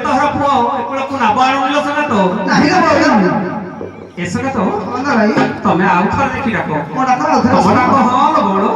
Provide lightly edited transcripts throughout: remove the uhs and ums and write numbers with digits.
तोहर पुओ एकला कुना बाणुलो सना तो नाही रे बाबा एसका तो ना भाई तमे आउ थर देखि डाको कोडा करा तमरा को हां लो बोलो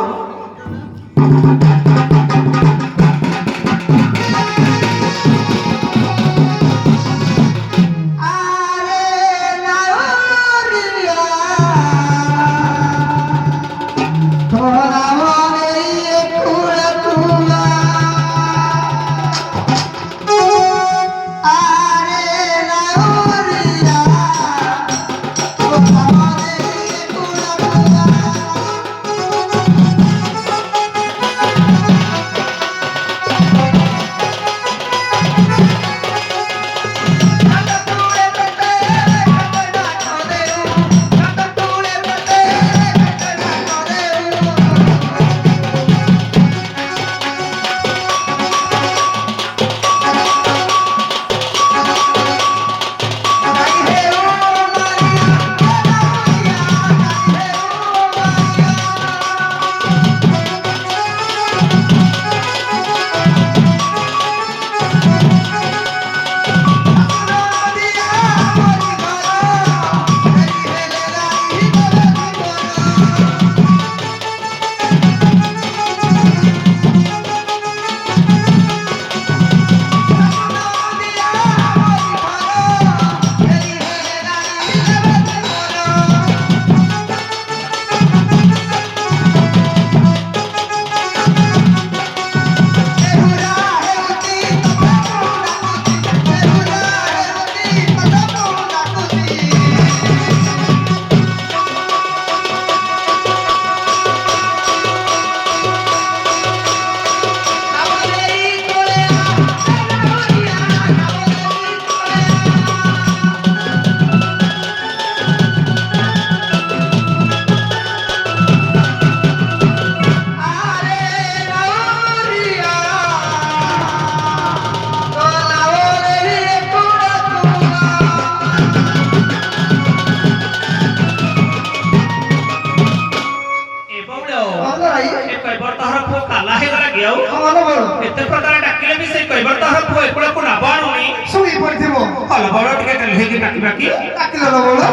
एते प्रकार डाकिले भी से कई बार तोहर पुओ एकला कुना बाणुनी सुई पड़थिबो हल बड़ टिके कल हेगी डाकी बाकी डाकिलो लो बोलो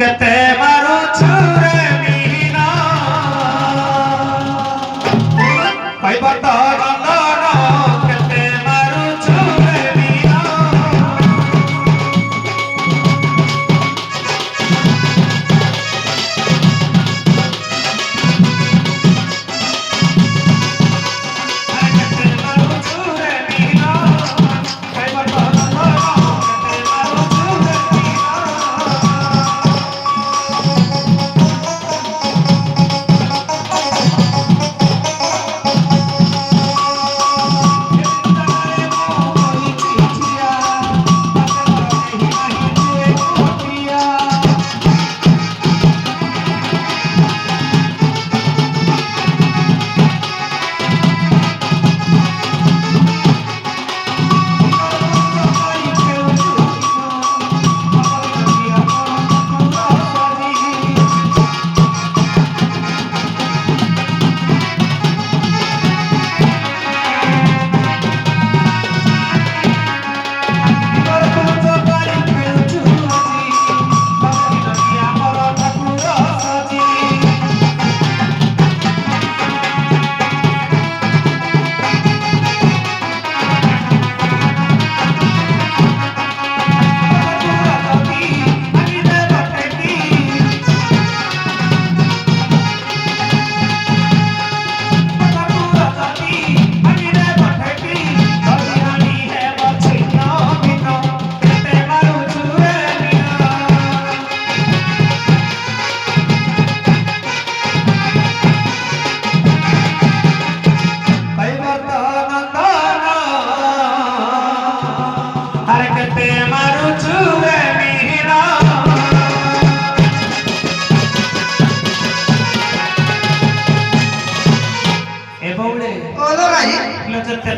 केते मारू छुरे मीना कई बार तो गंगाना केते मारू छुरे मीना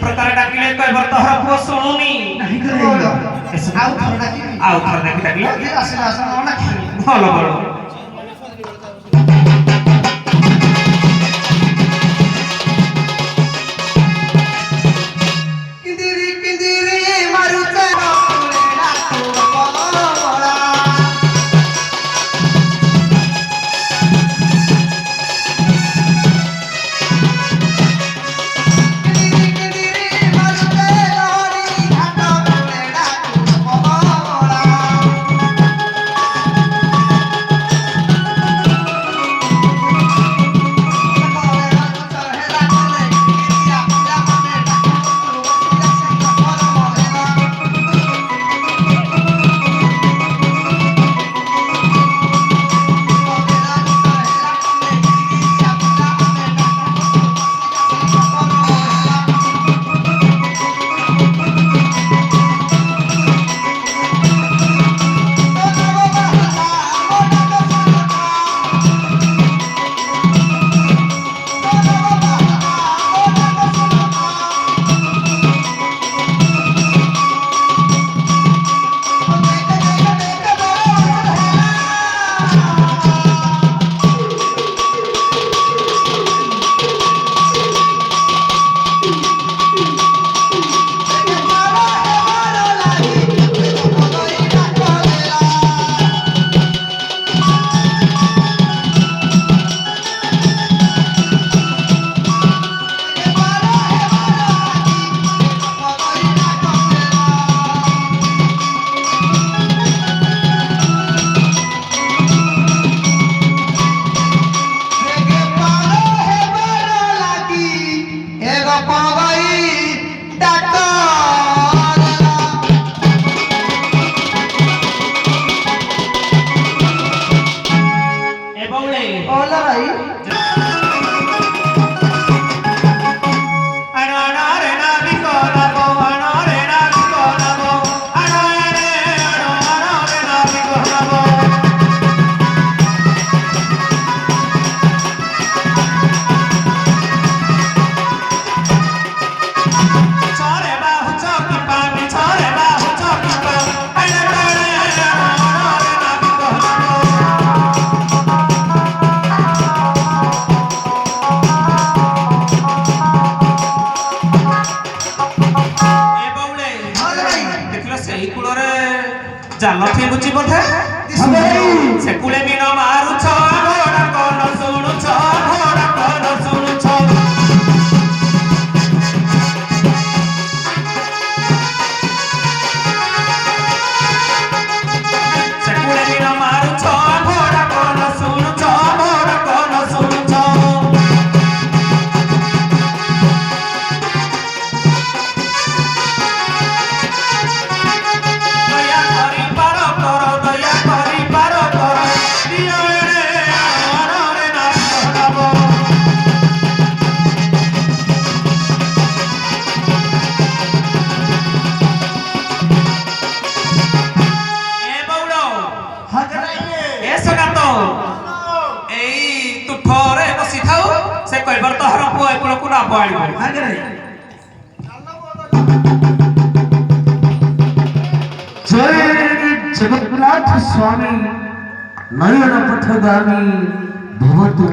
प्रकार डाकिले कई बार तोहरा पुओ सुनुनी नहीं करे आउ थर डाकी डाकिले आसे आसे ना हल बड़ किंदिरी किंदिरी मारुते ଜାଲ ଫିଙ୍ଗୁଛି ବୋଧେ ସେ କୁଳେ ମିନ ମାରୁଛ ଘୋଡ଼ା କନ ଶୁଣୁଛ ଘୋଡ଼ା କନ ଶୁଣୁଛ ସେ କୁଳେ ମିନ ମାରୁଛ ଘୋଡ଼ା କନ ଶୁଣୁଛ ଘୋଡ଼ା କନ ଶୁଣୁଛ ଦୟା କରି ପାର କର ଦୟା କରି ପାର କର ଦିଅ ଏଣେ ଆନରେ ନାଥ ନବ ଏ ବଉଳ ଏ ସଗାତ ଏଇ ତୁଠରେ ବସିଥାଉ ସେ କହିବାର ତହର ପୁଅ ଏ କୂଳକୁ ନାବ ଆଣିବ जय जगन्नाथ स्वामी नयन पथगामी भवतु